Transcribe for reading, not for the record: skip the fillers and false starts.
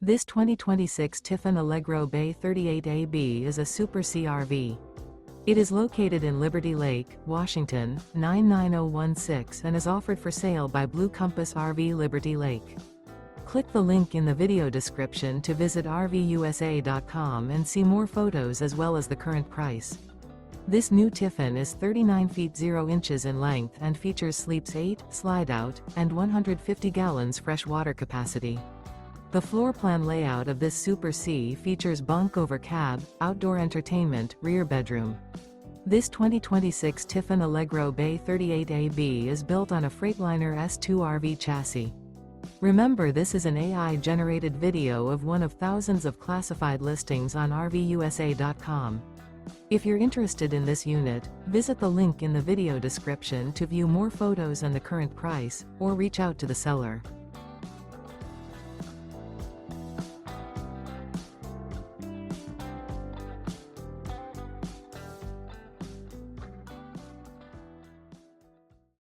This 2026 Tiffin Allegro Bay 38AB is a Super CRV. It is located in Liberty Lake, Washington, 99016 and is offered for sale by Blue Compass RV Liberty Lake. Click the link in the video description to visit RVUSA.com and see more photos as well as the current price. This new Tiffin is 39 feet 0 inches in length and features sleeps 8, slide-out, and 150 gallons fresh water capacity. The floor plan layout of this Super C features bunk over cab, outdoor entertainment, rear bedroom. This 2026 Tiffin Allegro Bay 38AB is built on a Freightliner S2RV chassis. Remember, this is an AI-generated video of one of thousands of classified listings on RVUSA.com. If you're interested in this unit, visit the link in the video description to view more photos and the current price, or reach out to the seller.